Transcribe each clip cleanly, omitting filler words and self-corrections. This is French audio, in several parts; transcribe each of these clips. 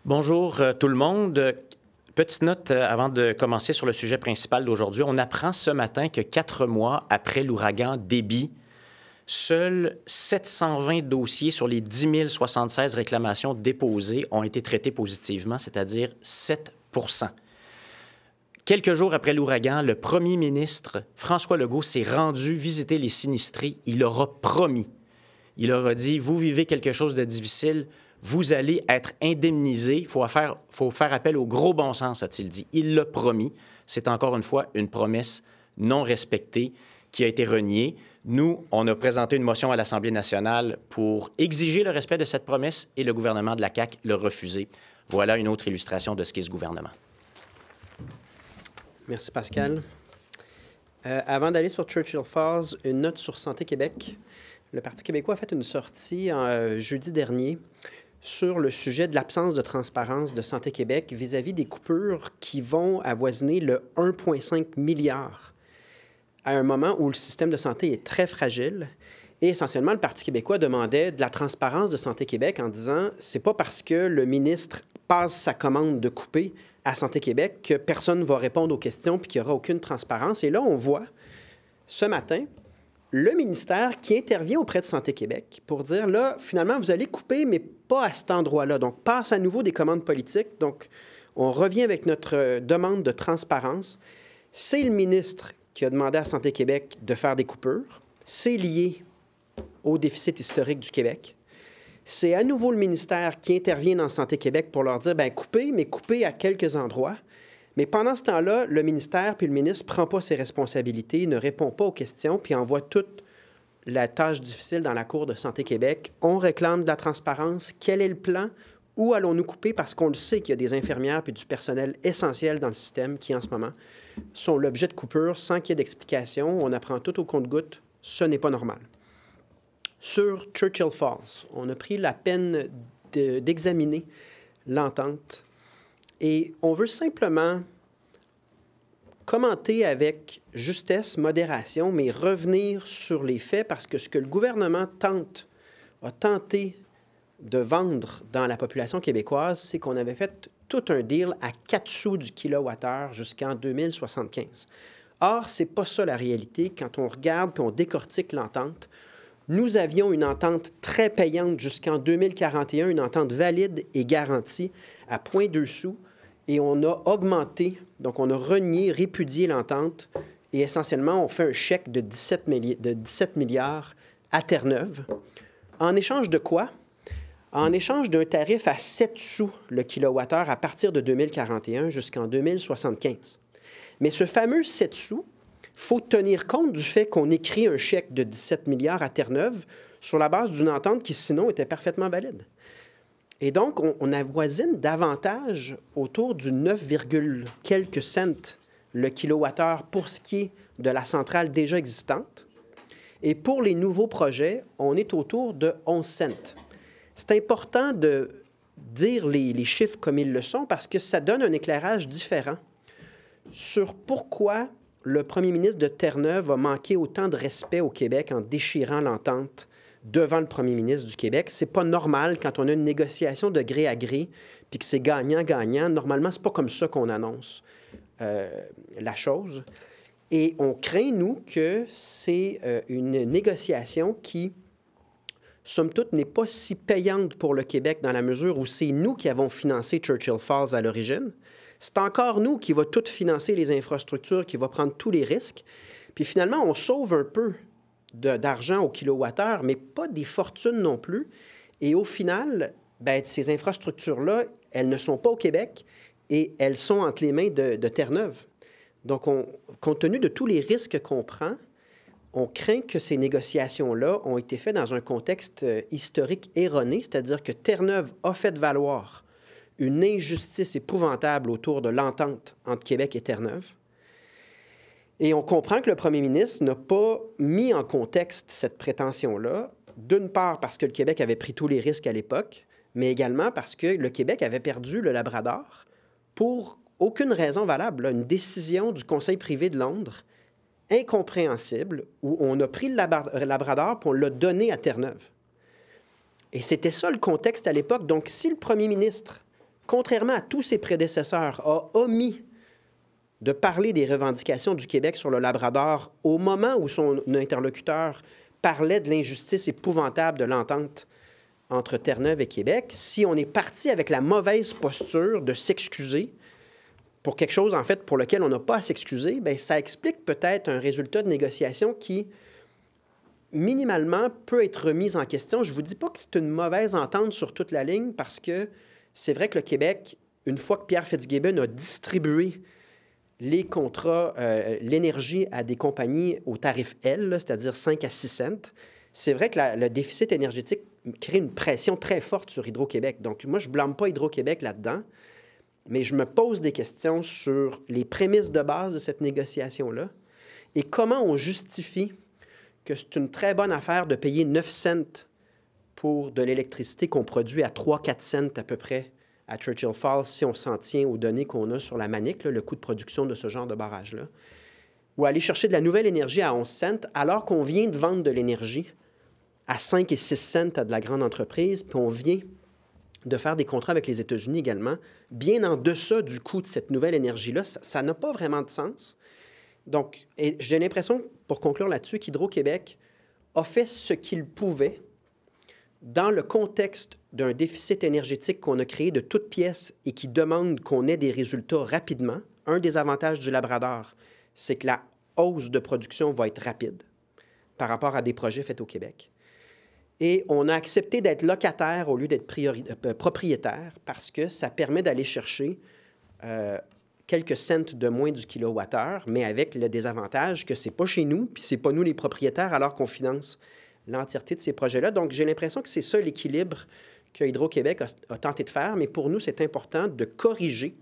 Bonjour tout le monde. Petite note avant de commencer sur le sujet principal d'aujourd'hui. On apprend ce matin que 4 mois après l'ouragan Debby, seuls 720 dossiers sur les 10 076 réclamations déposées ont été traités positivement, c'est-à-dire 7 %. Quelques jours après l'ouragan, le premier ministre François Legault s'est rendu visiter les sinistrés. Il leur a promis. Il leur a dit, vous vivez quelque chose de difficile, vous allez être indemnisé. Il faut faire appel au gros bon sens, a-t-il dit. Il l'a promis. C'est encore une fois une promesse non respectée qui a été reniée. Nous, on a présenté une motion à l'Assemblée nationale pour exiger le respect de cette promesse et le gouvernement de la CAQ l'a refusé. Voilà une autre illustration de ce qu'est ce gouvernement. Merci, Pascal. Avant d'aller sur Churchill Falls, une note sur Santé Québec. Le Parti québécois a fait une sortie jeudi dernier sur le sujet de l'absence de transparence de Santé Québec vis-à-vis des coupures qui vont avoisiner le 1,5 milliard à un moment où le système de santé est très fragile. Et essentiellement, le Parti québécois demandait de la transparence de Santé Québec en disant « c'est pas parce que le ministre passe sa commande de couper à Santé Québec que personne ne va répondre aux questions puis qu'il n'y aura aucune transparence. » Et là, on voit, ce matin, le ministère qui intervient auprès de Santé Québec pour dire, là, finalement, vous allez couper, mais pas à cet endroit-là. Donc, passe à nouveau des commandes politiques. Donc, on revient avec notre demande de transparence. C'est le ministre qui a demandé à Santé Québec de faire des coupures. C'est lié au déficit historique du Québec. C'est à nouveau le ministère qui intervient dans Santé Québec pour leur dire, bien, coupez, mais coupez à quelques endroits. Mais pendant ce temps-là, le ministère puis le ministre ne prend pas ses responsabilités, ne répond pas aux questions, puis envoie toute la tâche difficile dans la Cour de Santé Québec. On réclame de la transparence. Quel est le plan? Où allons-nous couper? Parce qu'on le sait qu'il y a des infirmières puis du personnel essentiel dans le système qui, en ce moment, sont l'objet de coupures sans qu'il y ait d'explication. On apprend tout au compte-gouttes. Ce n'est pas normal. Sur Churchill Falls, on a pris la peine d'examiner l'entente. Et on veut simplement commenter avec justesse, modération, mais revenir sur les faits parce que ce que le gouvernement a tenté de vendre dans la population québécoise, c'est qu'on avait fait tout un deal à 4 sous du kilowattheure jusqu'en 2075. Or, ce n'est pas ça la réalité. Quand on regarde et on décortique l'entente, nous avions une entente très payante jusqu'en 2041, une entente valide et garantie à 0,2 sous. Et on a augmenté, donc on a renié, répudié l'entente. Et essentiellement, on fait un chèque de 17 milliards à Terre-Neuve. En échange de quoi? En échange d'un tarif à 7 sous le kilowattheure à partir de 2041 jusqu'en 2075. Mais ce fameux 7 sous, il faut tenir compte du fait qu'on écrit un chèque de 17 milliards à Terre-Neuve sur la base d'une entente qui, sinon, était parfaitement valide. Et donc, on avoisine davantage autour du 9, quelques cents le kilowattheure pour ce qui est de la centrale déjà existante. Et pour les nouveaux projets, on est autour de 11 cents. C'est important de dire les chiffres comme ils le sont parce que ça donne un éclairage différent sur pourquoi le premier ministre de Terre-Neuve a manqué autant de respect au Québec en déchirant l'entente devant le premier ministre du Québec. C'est pas normal quand on a une négociation de gré à gré puis que c'est gagnant-gagnant. Normalement, c'est pas comme ça qu'on annonce la chose. Et on craint, nous, que c'est une négociation qui, somme toute, n'est pas si payante pour le Québec dans la mesure où c'est nous qui avons financé Churchill Falls à l'origine. C'est encore nous qui va tout financer les infrastructures, qui va prendre tous les risques. Puis finalement, on sauve un peu d'argent au kilowattheure, mais pas des fortunes non plus. Et au final, bien, ces infrastructures-là, elles ne sont pas au Québec et elles sont entre les mains de Terre-Neuve. Donc, compte tenu de tous les risques qu'on prend, on craint que ces négociations-là ont été faites dans un contexte historique erroné, c'est-à-dire que Terre-Neuve a fait valoir une injustice épouvantable autour de l'entente entre Québec et Terre-Neuve. Et on comprend que le premier ministre n'a pas mis en contexte cette prétention-là, d'une part parce que le Québec avait pris tous les risques à l'époque, mais également parce que le Québec avait perdu le Labrador pour aucune raison valable. Là, une décision du Conseil privé de Londres incompréhensible où on a pris le Labrador et on l'a donné à Terre-Neuve. Et c'était ça le contexte à l'époque. Donc, si le premier ministre contrairement à tous ses prédécesseurs, a omis de parler des revendications du Québec sur le Labrador au moment où son interlocuteur parlait de l'injustice épouvantable de l'entente entre Terre-Neuve et Québec, si on est parti avec la mauvaise posture de s'excuser pour quelque chose, en fait, pour lequel on n'a pas à s'excuser, bien, ça explique peut-être un résultat de négociation qui, minimalement, peut être remis en question. Je ne vous dis pas que c'est une mauvaise entente sur toute la ligne, parce que c'est vrai que le Québec, une fois que Pierre Fitzgibbon a distribué les contrats, l'énergie à des compagnies au tarif L, c'est-à-dire 5 à 6 cents, c'est vrai que le déficit énergétique crée une pression très forte sur Hydro-Québec. Donc, moi, je ne blâme pas Hydro-Québec là-dedans, mais je me pose des questions sur les prémices de base de cette négociation-là et comment on justifie que c'est une très bonne affaire de payer 9 cents pour de l'électricité qu'on produit à 3-4 cents à peu près à Churchill Falls, si on s'en tient aux données qu'on a sur la Manic, là, le coût de production de ce genre de barrage-là, ou aller chercher de la nouvelle énergie à 11 cents, alors qu'on vient de vendre de l'énergie à 5 et 6 cents à de la grande entreprise, puis on vient de faire des contrats avec les États-Unis également, bien en deçà du coût de cette nouvelle énergie-là. Ça n'a pas vraiment de sens. Donc, j'ai l'impression, pour conclure là-dessus, qu'Hydro-Québec a fait ce qu'il pouvait dans le contexte d'un déficit énergétique qu'on a créé de toutes pièces et qui demande qu'on ait des résultats rapidement. Un des avantages du Labrador, c'est que la hausse de production va être rapide par rapport à des projets faits au Québec. Et on a accepté d'être locataire au lieu d'être propriétaire parce que ça permet d'aller chercher quelques cents de moins du kilowattheure, mais avec le désavantage que c'est pas chez nous, puis c'est pas nous les propriétaires alors qu'on finance l'entièreté de ces projets-là. Donc, j'ai l'impression que c'est ça l'équilibre que Hydro-Québec a tenté de faire, mais pour nous, c'est important de corriger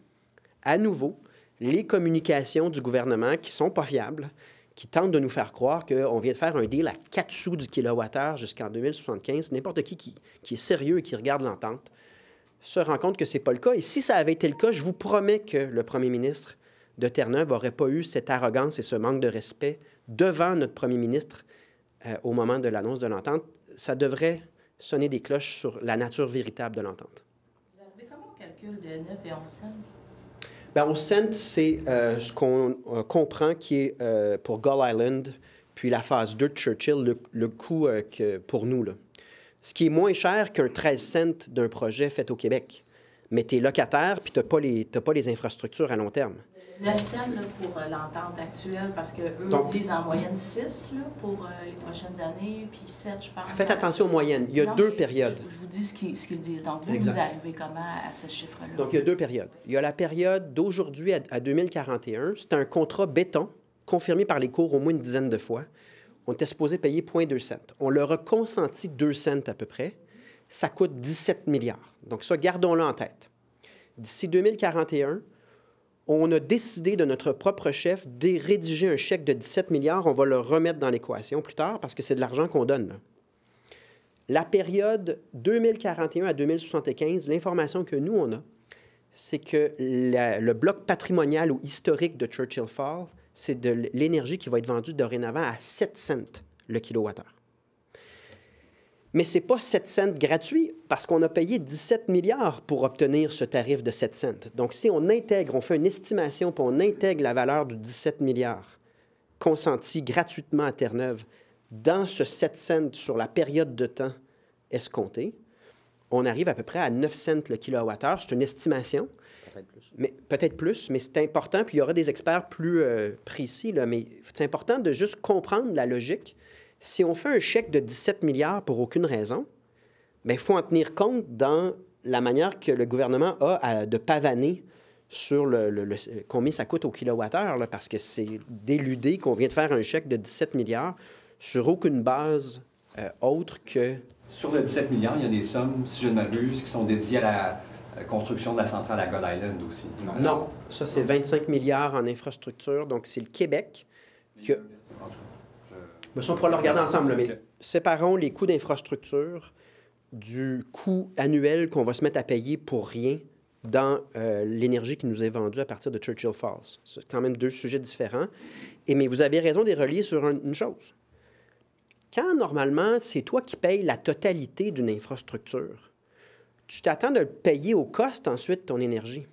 à nouveau les communications du gouvernement qui sont pas fiables, qui tentent de nous faire croire qu'on vient de faire un deal à 4 sous du kilowattheure jusqu'en 2075. N'importe qui est sérieux et qui regarde l'entente se rend compte que ce n'est pas le cas. Et si ça avait été le cas, je vous promets que le premier ministre de Terre-Neuve n'aurait pas eu cette arrogance et ce manque de respect devant notre premier ministre au moment de l'annonce de l'entente. Ça devrait sonner des cloches sur la nature véritable de l'entente. Vous arrivez comment au calcul de 9 et 11 cents? Bien, 11 cents, c'est ce qu'on comprend qui est pour Gull Island, puis la phase 2 de Churchill, le coût pour nous, là. Ce qui est moins cher qu'un 13 cents d'un projet fait au Québec. Mais tu es locataire, puis tu n'as pas les infrastructures à long terme. 9 cents là, pour l'entente actuelle, parce qu'eux disent en moyenne 6 là, pour les prochaines années, puis 7, je pense. Faites attention aux moyennes. Il y a deux périodes. Je vous dis ce qu'ils disent. Donc, vous arrivez comment à ce chiffre-là? Donc, il y a deux périodes. Il y a la période d'aujourd'hui à 2041. C'est un contrat béton, confirmé par les cours au moins une dizaine de fois. On était supposé payer 0,2 cents. On leur a consenti 2 cents à peu près. Ça coûte 17 milliards. Donc ça, gardons-le en tête. D'ici 2041, on a décidé de notre propre chef de rédiger un chèque de 17 milliards. On va le remettre dans l'équation plus tard parce que c'est de l'argent qu'on donne, là. La période 2041 à 2075, l'information que nous, on a, c'est que le bloc patrimonial ou historique de Churchill Falls, c'est de l'énergie qui va être vendue dorénavant à 7 cents le kilowattheure. Mais ce n'est pas 7 cents gratuit parce qu'on a payé 17 milliards pour obtenir ce tarif de 7 cents. Donc, si on intègre, on fait une estimation puis on intègre la valeur du 17 milliards consenti gratuitement à Terre-Neuve dans ce 7 cents sur la période de temps escomptée, on arrive à peu près à 9 cents le kilowattheure. C'est une estimation. Peut-être plus, mais c'est important. Puis il y aura des experts plus précis, là, mais c'est important de juste comprendre la logique. Si on fait un chèque de 17 milliards pour aucune raison, bien, il faut en tenir compte dans la manière que le gouvernement a de pavaner sur combien ça coûte au kilowattheure, là, parce que c'est d'éluder qu'on vient de faire un chèque de 17 milliards sur aucune base autre que... Sur le 17 milliards, il y a des sommes, si je ne m'abuse, qui sont dédiées à la construction de la centrale à Gull Island aussi. Non, ça, c'est 25 milliards en infrastructure. Donc, c'est le Québec que... Ça, on pourra le regarder ensemble, là, mais séparons les coûts d'infrastructure du coût annuel qu'on va se mettre à payer pour rien dans l'énergie qui nous est vendue à partir de Churchill Falls. C'est quand même deux sujets différents. Mais vous avez raison de les relier sur une chose. Quand, normalement, c'est toi qui payes la totalité d'une infrastructure, tu t'attends de le payer au cost ensuite, ton énergie.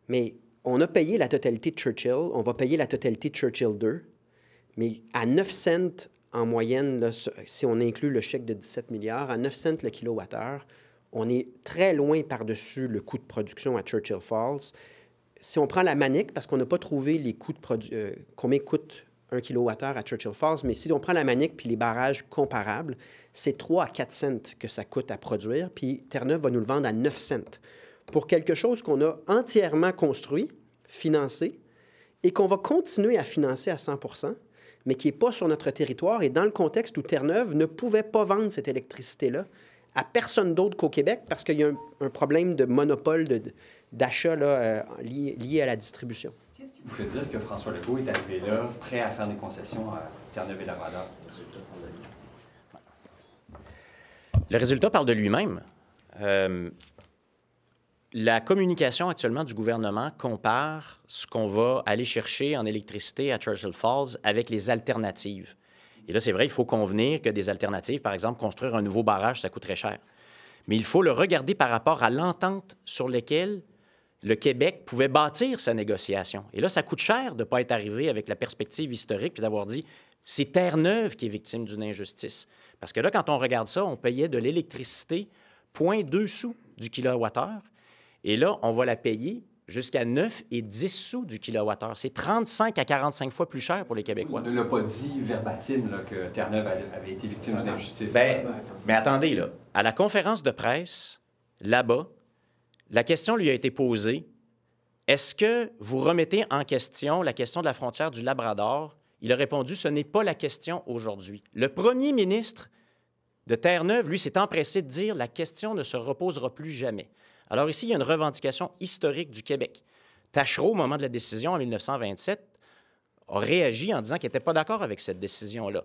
Mais on a payé la totalité de Churchill, on va payer la totalité de Churchill 2, mais à 9 cents en moyenne, là, si on inclut le chèque de 17 milliards, à 9 cents le kilowattheure, on est très loin par-dessus le coût de production à Churchill Falls. Si on prend la Manic, parce qu'on n'a pas trouvé les coûts de combien coûte 1 kilowattheure à Churchill Falls, mais si on prend la Manic puis les barrages comparables, c'est 3 à 4 cents que ça coûte à produire, puis Terre-Neuve va nous le vendre à 9 cents pour quelque chose qu'on a entièrement construit, financé, et qu'on va continuer à financer à 100 %, mais qui n'est pas sur notre territoire, et dans le contexte où Terre-Neuve ne pouvait pas vendre cette électricité-là à personne d'autre qu'au Québec, parce qu'il y a un problème de monopole d'achat lié à la distribution. Qu'est-ce qui vous fait dire que François Legault est arrivé là, prêt à faire des concessions à Terre-Neuve et Labrador? Le résultat parle de lui-même. La communication actuellement du gouvernement compare ce qu'on va aller chercher en électricité à Churchill Falls avec les alternatives. Et là, c'est vrai, il faut convenir que des alternatives, par exemple, construire un nouveau barrage, ça coûterait cher. Mais il faut le regarder par rapport à l'entente sur laquelle le Québec pouvait bâtir sa négociation. Et là, ça coûte cher de ne pas être arrivé avec la perspective historique puis d'avoir dit c'est Terre-Neuve qui est victime d'une injustice. Parce que là, quand on regarde ça, on payait de l'électricité 0,2 sous du kilowattheure. Et là, on va la payer jusqu'à 9 et 10 sous du kilowattheure. C'est 35 à 45 fois plus cher pour les Québécois. On ne l'a pas dit verbatim là, que Terre-Neuve avait été victime d'une injustice. Mais attendez, là. À la conférence de presse, là-bas, la question lui a été posée. Est-ce que vous remettez en question la question de la frontière du Labrador? Il a répondu, ce n'est pas la question aujourd'hui. Le premier ministre de Terre-Neuve, lui, s'est empressé de dire, la question ne se reposera plus jamais. Alors ici, il y a une revendication historique du Québec. Tachereau, au moment de la décision en 1927, a réagi en disant qu'il n'était pas d'accord avec cette décision-là.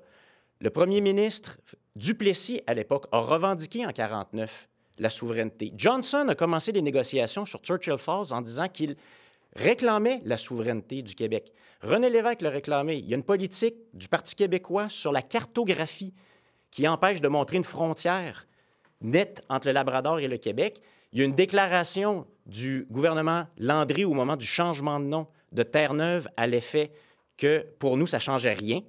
Le premier ministre Duplessis, à l'époque, a revendiqué en 1949 la souveraineté. Johnson a commencé les négociations sur Churchill Falls en disant qu'il réclamait la souveraineté du Québec. René Lévesque le réclamait. Il y a une politique du Parti québécois sur la cartographie qui empêche de montrer une frontière nette entre le Labrador et le Québec. Il y a une déclaration du gouvernement Landry au moment du changement de nom de Terre-Neuve à l'effet que, pour nous, ça ne changeait rien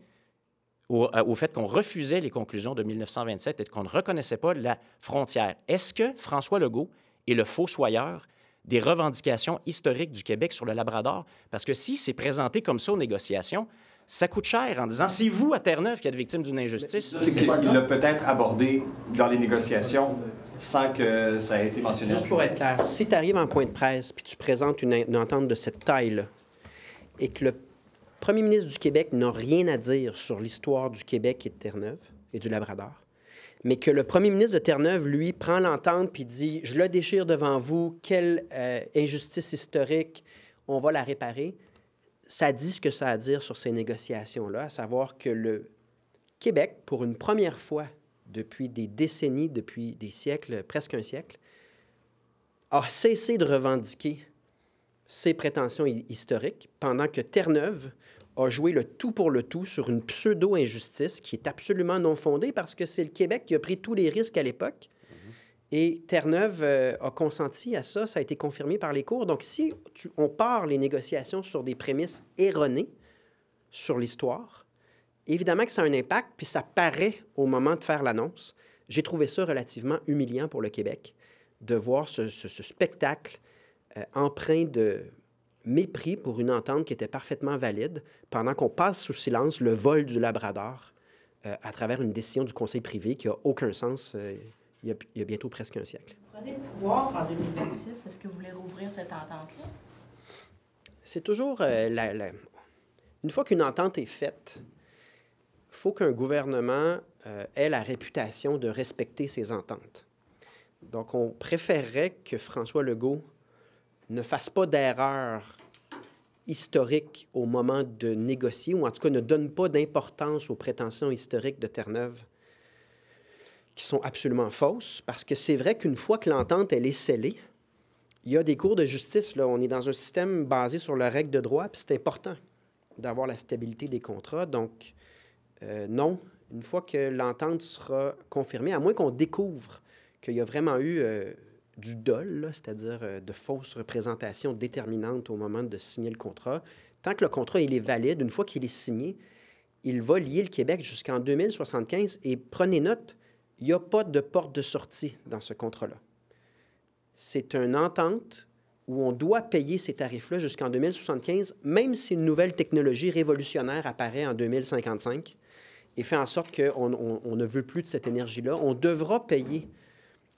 au fait qu'on refusait les conclusions de 1927 et qu'on ne reconnaissait pas la frontière. Est-ce que François Legault est le fossoyeur des revendications historiques du Québec sur le Labrador? Parce que si c'est présenté comme ça aux négociations, ça coûte cher en disant c'est vous à Terre-Neuve qui êtes victime d'une injustice. C'est qu'il l'a peut-être abordé dans les négociations sans que ça ait été mentionné. Juste pour être clair, si tu arrives en point de presse puis tu présentes une entente de cette taille-là et que le premier ministre du Québec n'a rien à dire sur l'histoire du Québec et de Terre-Neuve et du Labrador, mais que le premier ministre de Terre-Neuve, lui, prend l'entente puis dit « Je le déchire devant vous, quelle injustice historique, on va la réparer », ça dit ce que ça a à dire sur ces négociations-là, à savoir que le Québec, pour une première fois depuis des décennies, depuis des siècles, presque un siècle, a cessé de revendiquer ses prétentions historiques, pendant que Terre-Neuve a joué le tout pour le tout sur une pseudo-injustice qui est absolument non fondée parce que c'est le Québec qui a pris tous les risques à l'époque. Et Terre-Neuve a consenti à ça, ça a été confirmé par les cours. Donc, si on part les négociations sur des prémices erronées sur l'histoire, évidemment que ça a un impact, puis ça paraît au moment de faire l'annonce. J'ai trouvé ça relativement humiliant pour le Québec, de voir ce spectacle empreint de mépris pour une entente qui était parfaitement valide, pendant qu'on passe sous silence le vol du Labrador à travers une décision du Conseil privé qui n'a aucun sens il y a bientôt presque un siècle. Vous prenez le pouvoir en 2026. Est-ce que vous voulez rouvrir cette entente-là? C'est toujours... Une fois qu'une entente est faite, il faut qu'un gouvernement ait la réputation de respecter ses ententes. Donc, on préférerait que François Legault ne fasse pas d'erreur historique au moment de négocier, ou en tout cas ne donne pas d'importance aux prétentions historiques de Terre-Neuve, qui sont absolument fausses, parce que c'est vrai qu'une fois que l'entente, elle est scellée, il y a des cours de justice. Là. On est dans un système basé sur la règle de droit, puis c'est important d'avoir la stabilité des contrats. Donc, non, une fois que l'entente sera confirmée, à moins qu'on découvre qu'il y a vraiment eu du dol, c'est-à-dire de fausses représentations déterminantes au moment de signer le contrat. Tant que le contrat il est valide, une fois qu'il est signé, il va lier le Québec jusqu'en 2075. Et prenez note, il n'y a pas de porte de sortie dans ce contrat-là. C'est une entente où on doit payer ces tarifs-là jusqu'en 2075, même si une nouvelle technologie révolutionnaire apparaît en 2055 et fait en sorte qu'on ne veut plus de cette énergie-là. On devra payer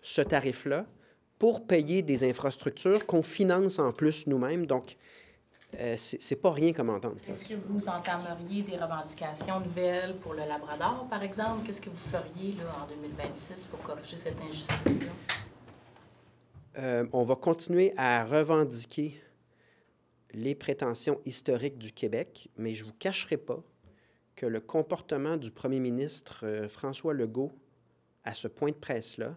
ce tarif-là pour payer des infrastructures qu'on finance en plus nous-mêmes. Donc, c'est pas rien comme entente. Est-ce que vous entameriez des revendications nouvelles pour le Labrador, par exemple? Qu'est-ce que vous feriez là, en 2026 pour corriger cette injustice-là? On va continuer à revendiquer les prétentions historiques du Québec, mais je ne vous cacherai pas que le comportement du premier ministre François Legault à ce point de presse-là,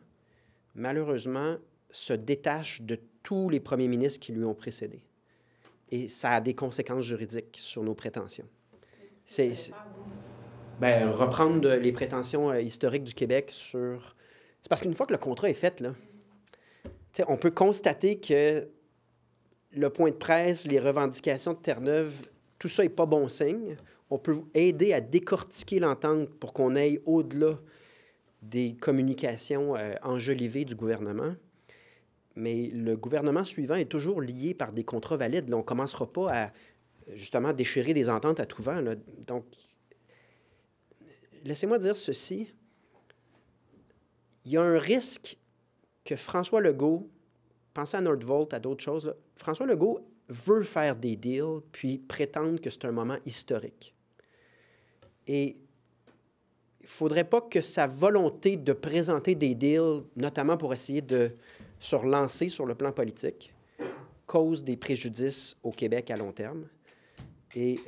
malheureusement, se détache de tous les premiers ministres qui lui ont précédé. Et ça a des conséquences juridiques sur nos prétentions. Reprendre les prétentions historiques du Québec sur... C'est parce qu'une fois que le contrat est fait, là, on peut constater que le point de presse, les revendications de Terre-Neuve, tout ça n'est pas bon signe. On peut aider à décortiquer l'entente pour qu'on aille au-delà des communications enjolivées du gouvernement. Mais le gouvernement suivant est toujours lié par des contrats valides. Là, on ne commencera pas à, justement, déchirer des ententes à tout vent. Là. Donc, laissez-moi dire ceci. Il y a un risque que François Legault, pensez à Nordvolt, à d'autres choses, là, François Legault veut faire des deals puis prétendre que c'est un moment historique. Et il ne faudrait pas que sa volonté de présenter des deals, notamment pour essayer de se relancer sur le plan politique, cause des préjudices au Québec à long terme. Et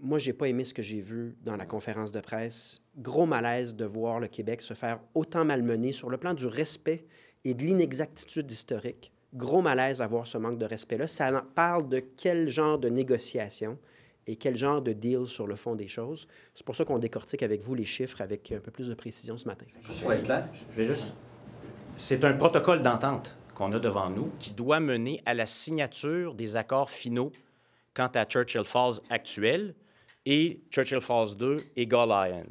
moi, je n'ai pas aimé ce que j'ai vu dans la conférence de presse. Gros malaise de voir le Québec se faire autant malmener sur le plan du respect et de l'inexactitude historique. Gros malaise à voir ce manque de respect-là. Ça parle de quel genre de négociation et quel genre de deal sur le fond des choses. C'est pour ça qu'on décortique avec vous les chiffres avec un peu plus de précision ce matin. Juste pour être clair. Je vais juste... C'est un protocole d'entente qu'on a devant nous qui doit mener à la signature des accords finaux quant à Churchill Falls actuel et Churchill Falls 2 et Gull Island.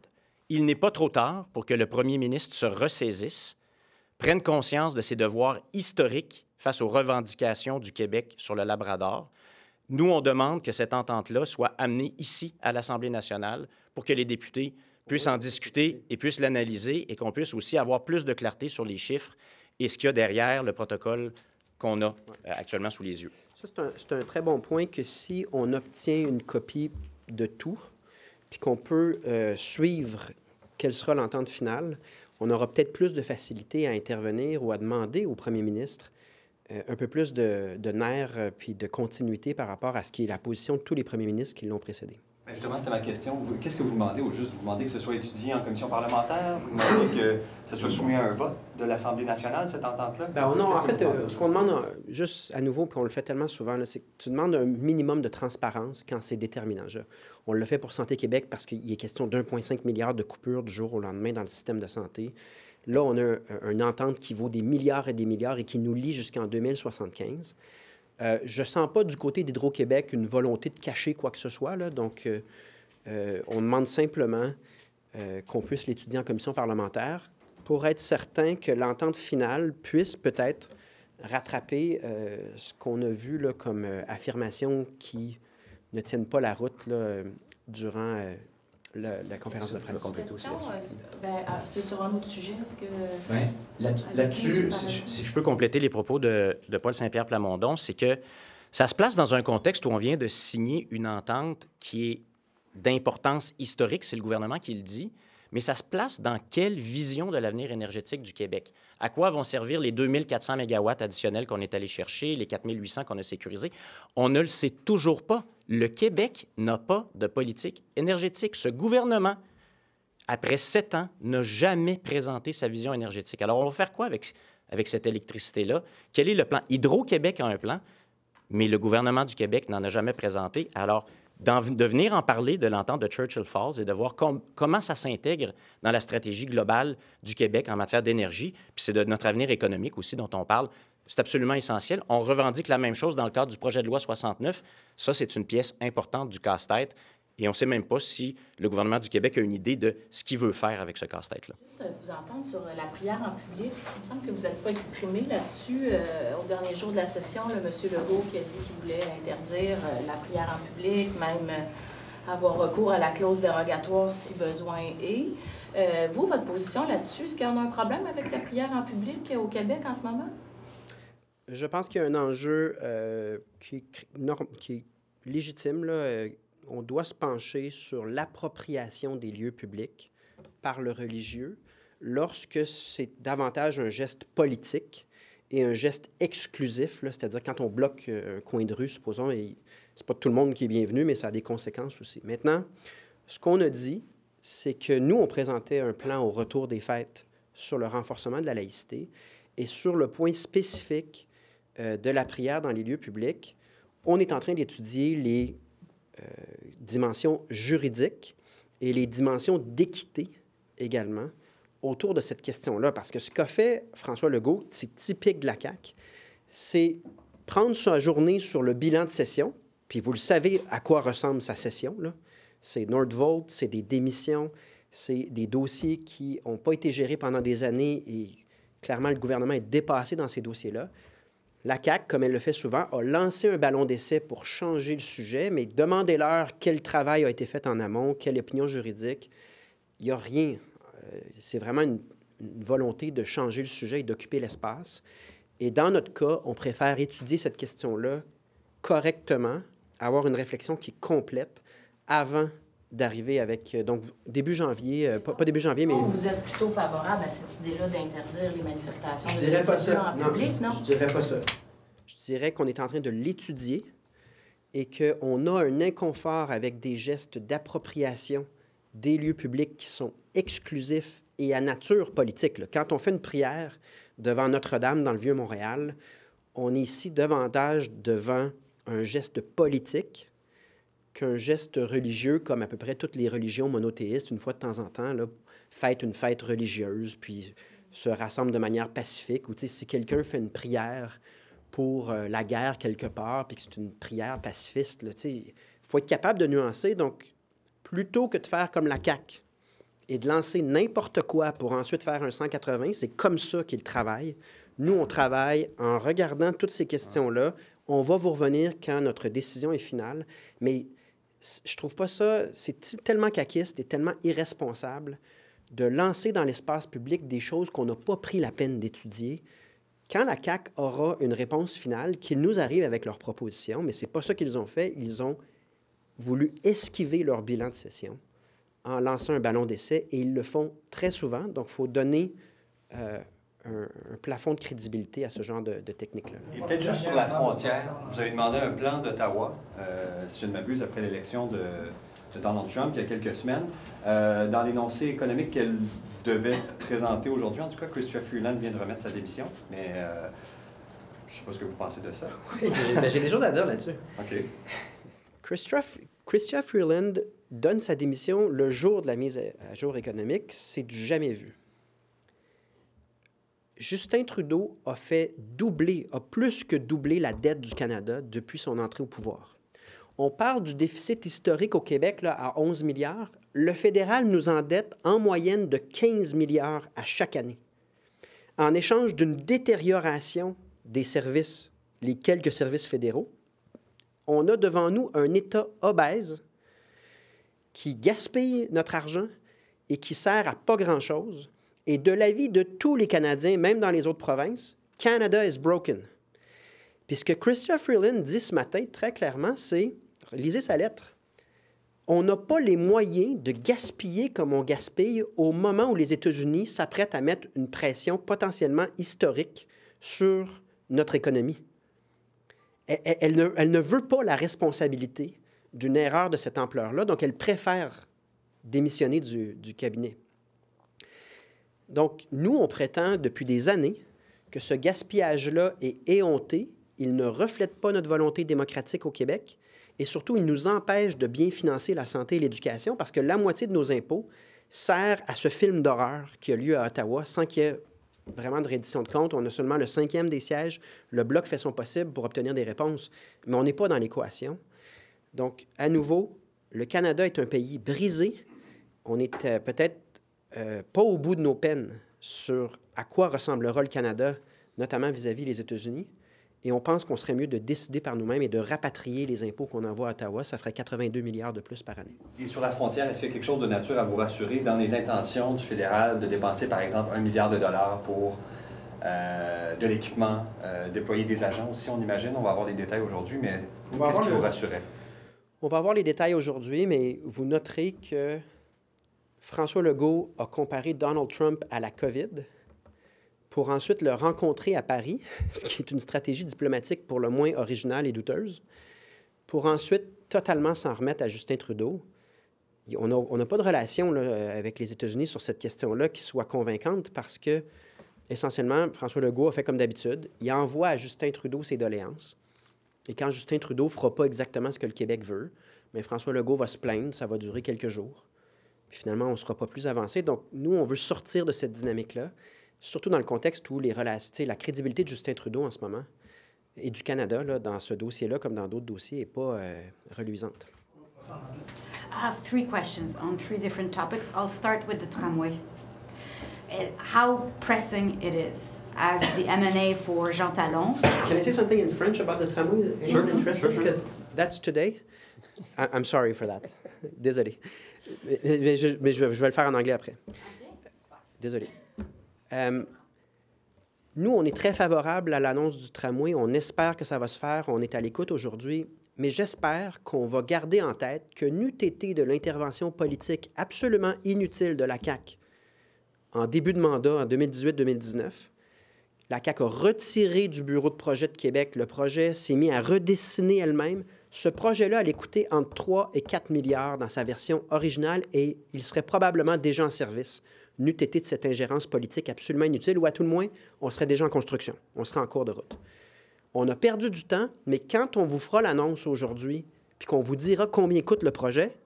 Il n'est pas trop tard pour que le premier ministre se ressaisisse, prenne conscience de ses devoirs historiques face aux revendications du Québec sur le Labrador. Nous, on demande que cette entente-là soit amenée ici, à l'Assemblée nationale, pour que les députés puissent en discuter et puissent l'analyser et qu'on puisse aussi avoir plus de clarté sur les chiffres et ce qu'il y a derrière le protocole qu'on a actuellement sous les yeux. Ça, c'est un très bon point que si on obtient une copie de tout, puis qu'on peut suivre quelle sera l'entente finale, on aura peut-être plus de facilité à intervenir ou à demander au premier ministre un peu plus de nerfs puis de continuité par rapport à ce qui est la position de tous les premiers ministres qui l'ont précédé. Bien justement, c'était ma question. Qu'est-ce que vous demandez au juste? Vous demandez que ce soit étudié en commission parlementaire? Vous demandez que ce soit soumis à un vote de l'Assemblée nationale, cette entente-là? Non, en fait, ce qu'on demande, juste à nouveau, puis on le fait tellement souvent, c'est que tu demandes un minimum de transparence quand c'est déterminant. On le fait pour Santé Québec parce qu'il est question d'1,5 milliard de coupures du jour au lendemain dans le système de santé. Là, on a une entente qui vaut des milliards et qui nous lie jusqu'en 2075. Je ne sens pas du côté d'Hydro-Québec une volonté de cacher quoi que ce soit. Là. Donc, on demande simplement qu'on puisse l'étudier en commission parlementaire pour être certain que l'entente finale puisse peut-être rattraper ce qu'on a vu là, comme affirmations qui ne tiennent pas la route là, durant la conférence de presse. C'est sur un autre sujet. Est-ce que... Là-dessus, si je peux compléter les propos de Paul Saint-Pierre Plamondon, c'est que ça se place dans un contexte où on vient de signer une entente qui est d'importance historique, c'est le gouvernement qui le dit, mais ça se place dans quelle vision de l'avenir énergétique du Québec? À quoi vont servir les 2400 mégawatts additionnels qu'on est allé chercher, les 4800 qu'on a sécurisés? On ne le sait toujours pas. Le Québec n'a pas de politique énergétique. Ce gouvernement, après 7 ans, n'a jamais présenté sa vision énergétique. Alors, on va faire quoi avec cette électricité-là? Quel est le plan? Hydro-Québec a un plan, mais le gouvernement du Québec n'en a jamais présenté. Alors, de venir en parler de l'entente de Churchill Falls et de voir comment ça s'intègre dans la stratégie globale du Québec en matière d'énergie. Puis c'est de notre avenir économique aussi dont on parle. C'est absolument essentiel. On revendique la même chose dans le cadre du projet de loi 69. Ça, c'est une pièce importante du casse-tête. Et on ne sait même pas si le gouvernement du Québec a une idée de ce qu'il veut faire avec ce casse-tête-là. Juste vous entendre sur la prière en public, il me semble que vous n'êtes pas exprimé là-dessus. Au dernier jour de la session, M. Legault qui a dit qu'il voulait interdire la prière en public, même avoir recours à la clause dérogatoire si besoin est. Vous, votre position là-dessus, est-ce qu'il y en a un problème avec la prière en public au Québec en ce moment? Je pense qu'il y a un enjeu qui est légitime, là. On doit se pencher sur l'appropriation des lieux publics par le religieux lorsque c'est davantage un geste politique et un geste exclusif, c'est-à-dire quand on bloque un coin de rue, supposons, et c'est pas tout le monde qui est bienvenu, mais ça a des conséquences aussi. Maintenant, ce qu'on a dit, c'est que nous, on présentait un plan au retour des fêtes sur le renforcement de la laïcité et sur le point spécifique de la prière dans les lieux publics, on est en train d'étudier les dimensions juridiques et les dimensions d'équité également autour de cette question-là. Parce que ce qu'a fait François Legault, c'est typique de la CAQ, c'est prendre sa journée sur le bilan de session, puis vous le savez à quoi ressemble sa session, là. C'est Nordvolt, c'est des démissions, c'est des dossiers qui n'ont pas été gérés pendant des années et clairement, le gouvernement est dépassé dans ces dossiers-là. La CAQ, comme elle le fait souvent, a lancé un ballon d'essai pour changer le sujet, mais demandez-leur quel travail a été fait en amont, quelle opinion juridique. Il n'y a rien. C'est vraiment une volonté de changer le sujet et d'occuper l'espace. Et dans notre cas, on préfère étudier cette question-là correctement, avoir une réflexion qui est complète avant d'arriver avec, donc, début janvier, pas début janvier, mais... Vous êtes plutôt favorable à cette idée-là d'interdire les manifestations de ce type-là en public, non? Je dirais pas ça. Je dirais qu'on est en train de l'étudier et qu'on a un inconfort avec des gestes d'appropriation des lieux publics qui sont exclusifs et à nature politique, là. Quand on fait une prière devant Notre-Dame dans le Vieux-Montréal, on est ici davantage devant un geste politique qu'un geste religieux, comme à peu près toutes les religions monothéistes, une fois de temps en temps, là, fêtent une fête religieuse, puis se rassemblent de manière pacifique. Ou si quelqu'un fait une prière pour la guerre quelque part, puis que c'est une prière pacifiste, il faut être capable de nuancer. Donc, plutôt que de faire comme la CAQ et de lancer n'importe quoi pour ensuite faire un 180, c'est comme ça qu'il travaille. Nous, on travaille en regardant toutes ces questions-là. On va vous revenir quand notre décision est finale, mais je trouve pas ça, c'est tellement caquiste et tellement irresponsable de lancer dans l'espace public des choses qu'on n'a pas pris la peine d'étudier. Quand la CAQ aura une réponse finale, qu'ils nous arrivent avec leurs propositions, mais c'est pas ça qu'ils ont fait. Ils ont voulu esquiver leur bilan de session en lançant un ballon d'essai, et ils le font très souvent. Donc, il faut donner un plafond de crédibilité à ce genre de technique-là. Et peut-être juste sur la frontière, vous avez demandé un plan d'Ottawa, si je ne m'abuse, après l'élection de Donald Trump il y a quelques semaines. Dans l'énoncé économique qu'elle devait présenter aujourd'hui, en tout cas, Chrystia Freeland vient de remettre sa démission, mais je ne sais pas ce que vous pensez de ça. Oui, j'ai des choses à dire là-dessus. OK. Chrystia Freeland donne sa démission le jour de la mise à jour économique. C'est du jamais vu. Justin Trudeau a plus que doublé la dette du Canada depuis son entrée au pouvoir. On parle du déficit historique au Québec là, à 11 milliards. Le fédéral nous endette en moyenne de 15 milliards à chaque année. En échange d'une détérioration des services, les quelques services fédéraux, on a devant nous un État obèse qui gaspille notre argent et qui sert à pas grand-chose. Et de l'avis de tous les Canadiens, même dans les autres provinces, Canada is broken. Puis ce que Chrystia Freeland dit ce matin très clairement, c'est, lisez sa lettre, on n'a pas les moyens de gaspiller comme on gaspille au moment où les États-Unis s'apprêtent à mettre une pression potentiellement historique sur notre économie. Elle ne veut pas la responsabilité d'une erreur de cette ampleur-là, donc elle préfère démissionner du cabinet. Donc, nous, on prétend depuis des années que ce gaspillage-là est éhonté il ne reflète pas notre volonté démocratique au Québec et surtout, il nous empêche de bien financer la santé et l'éducation parce que la moitié de nos impôts sert à ce film d'horreur qui a lieu à Ottawa sans qu'il y ait vraiment de reddition de comptes. On a seulement le 5e des sièges. Le Bloc fait son possible pour obtenir des réponses, mais on n'est pas dans l'équation. Donc, à nouveau, le Canada est un pays brisé. On est peut-être pas au bout de nos peines sur à quoi ressemblera le Canada, notamment vis-à-vis des États-Unis. Et on pense qu'on serait mieux de décider par nous-mêmes et de rapatrier les impôts qu'on envoie à Ottawa. Ça ferait 82 milliards de plus par année. Et sur la frontière, est-ce qu'il y a quelque chose de nature à vous rassurer dans les intentions du fédéral de dépenser, par exemple, 1 milliard de dollars pour de l'équipement, déployer des agents aussi, on imagine? On va avoir les détails aujourd'hui, mais qu'est-ce qui vous rassurait? On va avoir les détails aujourd'hui, mais vous noterez que François Legault a comparé Donald Trump à la COVID pour ensuite le rencontrer à Paris, ce qui est une stratégie diplomatique pour le moins originale et douteuse, pour ensuite totalement s'en remettre à Justin Trudeau. On n'a pas de relation là, avec les États-Unis sur cette question-là qui soit convaincante parce que, essentiellement, François Legault a fait comme d'habitude. Il envoie à Justin Trudeau ses doléances. Et quand Justin Trudeau ne fera pas exactement ce que le Québec veut, mais François Legault va se plaindre, ça va durer quelques jours. Puis finalement, on ne sera pas plus avancé. Donc, nous, on veut sortir de cette dynamique-là, surtout dans le contexte où la crédibilité de Justin Trudeau en ce moment et du Canada, là, dans ce dossier-là, comme dans d'autres dossiers, n'est pas reluisante. I have 3 questions on 3 different topics. I'll start with the tramway. How pressing it is as the MNA for Jean Talon. Can I say something in French about the tramway? Sure, interested? Sure. Because that's today. I'm sorry for that. Désolé. Mais je vais le faire en anglais après. Désolé. Nous, on est très favorable à l'annonce du tramway. On espère que ça va se faire. On est à l'écoute aujourd'hui. Mais j'espère qu'on va garder en tête que n'eût été de l'intervention politique absolument inutile de la CAQ en début de mandat, en 2018-2019, la CAQ a retiré du bureau de projet de Québec. Le projet s'est mis à redessiner elle-même. Ce projet-là allait coûter entre 3 et 4 milliards dans sa version originale et il serait probablement déjà en service, n'eût été de cette ingérence politique absolument inutile, ou à tout le moins, on serait déjà en construction, on serait en cours de route. On a perdu du temps, mais quand on vous fera l'annonce aujourd'hui, puis qu'on vous dira combien coûte le projet,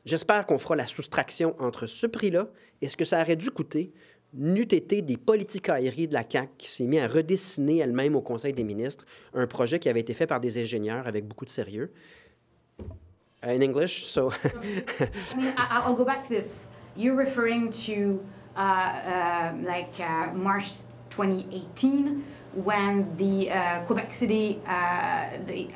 j'espère qu'on fera la soustraction entre ce prix-là et ce que ça aurait dû coûter, n'eût été des politicailleries de la CAQ qui s'est mis à redessiner elle-même au Conseil des ministres un projet qui avait été fait par des ingénieurs avec beaucoup de sérieux. In English, so... I mean, I'll go back to this. You're referring to March 2018 when the Quebec City, the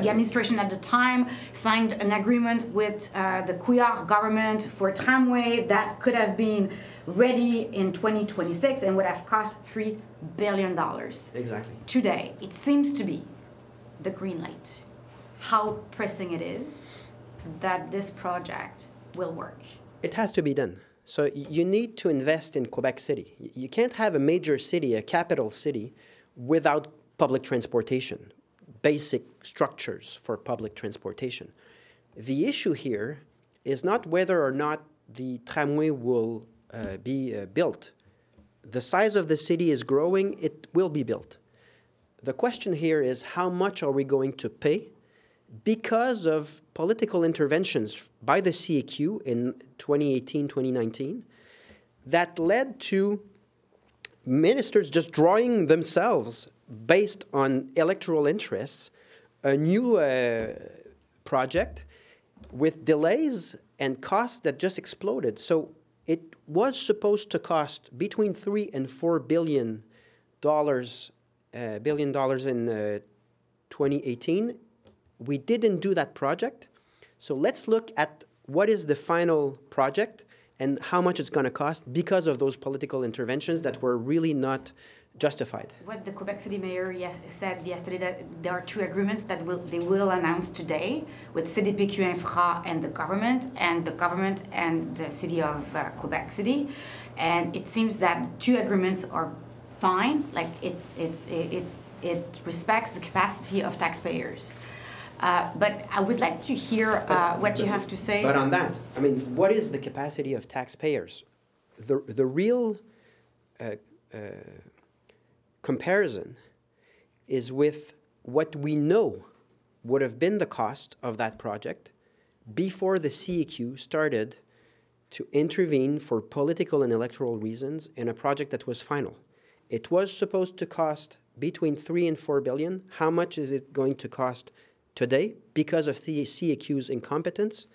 administration at the time signed an agreement with the Couillard government for a tramway that could have been ready in 2026 and would have cost $3 billion. Exactly. Today, it seems to be the green light. How pressing it is that this project will work. It has to be done. So you need to invest in Quebec City. You can't have a major city, a capital city, without public transportation, basic structures for public transportation. The issue here is not whether or not the tramway will be built. The size of the city is growing, it will be built. The question here is how much are we going to pay because of political interventions by the CAQ in 2018-2019 that led to ministers just drawing themselves based on electoral interests, a new project with delays and costs that just exploded. So it was supposed to cost between $3 and $4 billion in 2018. We didn't do that project. So let's look at what is the final project and how much it's going to cost because of those political interventions that were really not justified. What the Quebec City Mayor said yesterday, that there are 2 agreements that they will announce today with CDPQ Infra and the government and the city of Quebec City. And it seems that the 2 agreements are fine, like it respects the capacity of taxpayers. But I would like to hear what you have to say. But on that, I mean, what is the capacity of taxpayers? The real comparison is with what we know would have been the cost of that project before the CEQ started to intervene for political and electoral reasons in a project that was final. It was supposed to cost between 3 and 4 billion. How much is it going to cost today because of the CEQ's incompetence?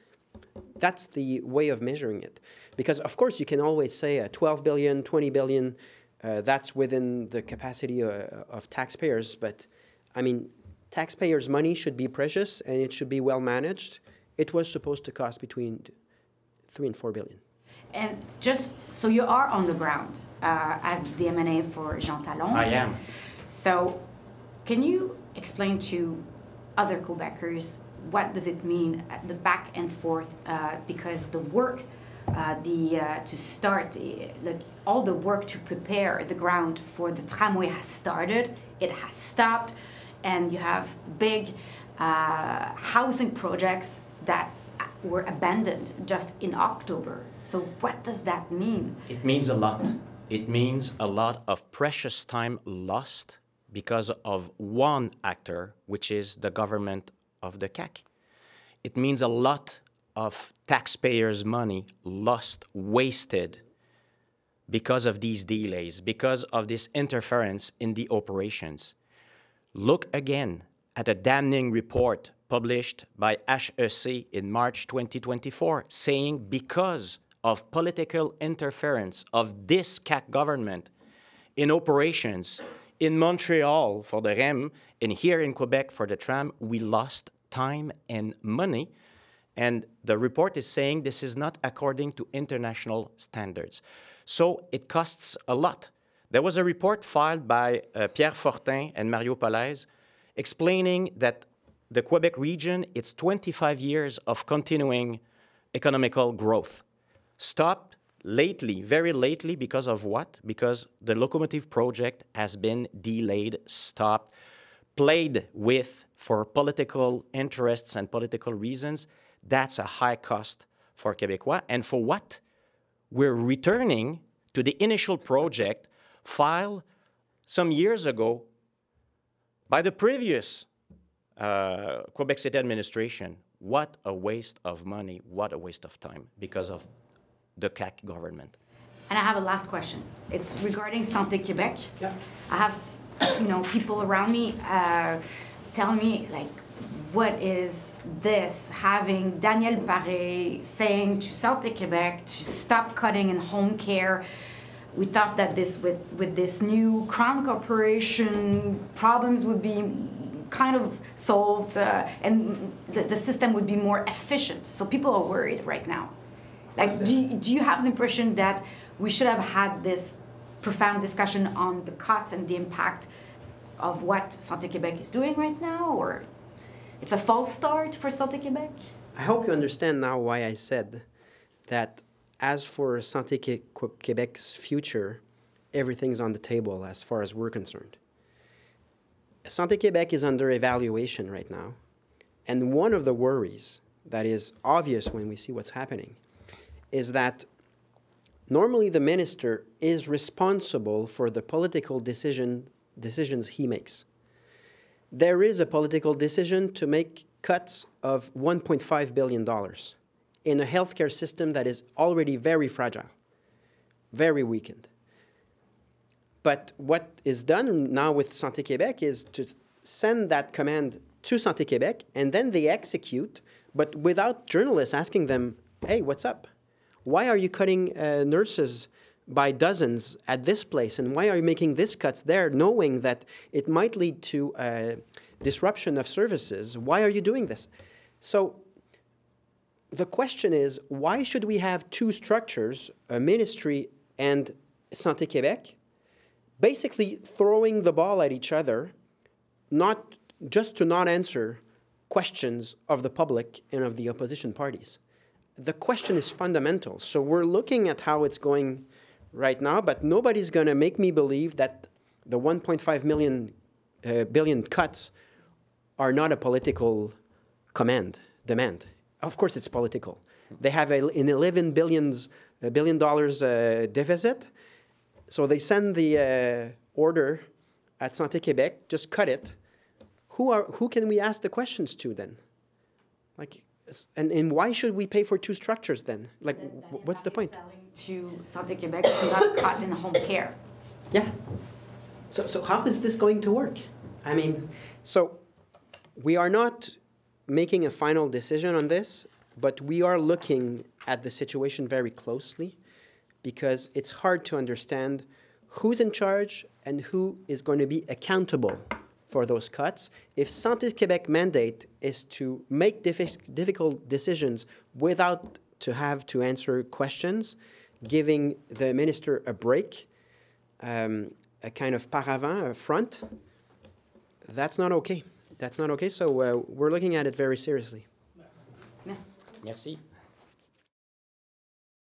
That's the way of measuring it. Because, of course, you can always say 12 billion, 20 billion, that's within the capacity of taxpayers. But, I mean, taxpayers' money should be precious and it should be well managed. It was supposed to cost between 3 and 4 billion. And just so you are on the ground as the M&A for Jean Talon. I am. So can you explain to other Quebecers what does it mean, the back and forth, because the work, to start, like all the work to prepare the ground for the tramway has started, it has stopped, and you have big housing projects that were abandoned just in October. So what does that mean? It means a lot. It means a lot of precious time lost because of one actor, which is the government of the CAQ. It means a lot of taxpayers' money lost, wasted because of these delays, because of this interference in the operations. Look again at a damning report published by HEC in March 2024, saying because of political interference of this CAQ government in operations in Montreal for the REM and here in Quebec for the tram, we lost time and money. And the report is saying this is not according to international standards. So it costs a lot. There was a report filed by Pierre Fortin and Mario Polaise explaining that the Quebec region, it's 25 years of continuing economical growth. Stopped lately, very lately, because of what? Because the locomotive project has been delayed, stopped, played with for political interests and political reasons. That's a high cost for Québécois. And for what? We're returning to the initial project filed some years ago by the previous Quebec City administration. What a waste of money, what a waste of time because of the CAQ government. And I have a last question. It's regarding Santé Québec. Yeah. I have, people around me telling me, like, what is this? Having Daniel Paré saying to Santé Québec to stop cutting in home care. We thought that this, with this new Crown Corporation, problems would be kind of solved and the system would be more efficient. So people are worried right now. Like, do you have the impression that we should have had this profound discussion on the cuts and the impact of what Santé Québec is doing right now, or it's a false start for Santé Québec? I hope you understand now why I said that as for Santé Québec's future, everything's on the table as far as we're concerned. Santé Québec is under evaluation right now, and one of the worries that is obvious when we see what's happening is that normally the minister is responsible for the political decisions he makes. There is a political decision to make cuts of $1.5 billion in a healthcare system that is already very fragile, very weakened. But what is done now with Santé Québec is to send that command to Santé Québec, and then they execute, but without journalists asking them, hey, what's up? Why are you cutting nurses by dozens at this place? And why are you making these cuts there, knowing that it might lead to disruption of services? Why are you doing this? So the question is, why should we have two structures, a ministry and Santé Québec, basically throwing the ball at each other, not just to not answer questions of the public and of the opposition parties? The question is fundamental. So we're looking at how it's going right now, but nobody's going to make me believe that the 1.5 billion cuts are not a political demand. Of course, it's political. They have an $11 billion deficit, so they send the order at Santé Québec, just cut it, who can we ask the questions to then? Like, and why should we pay for two structures then? Like, what's the point? To Santé Québec to not cut in home care. Yeah. So how is this going to work? I mean, so we are not making a final decision on this, but we are looking at the situation very closely because it's hard to understand who's in charge and who is going to be accountable for those cuts. If Santé Québec mandate is to make difficult decisions without to have to answer questions, giving the minister a break, a kind of paravent, a front, that's not okay. That's not okay, so we're looking at it very seriously. Merci. Merci.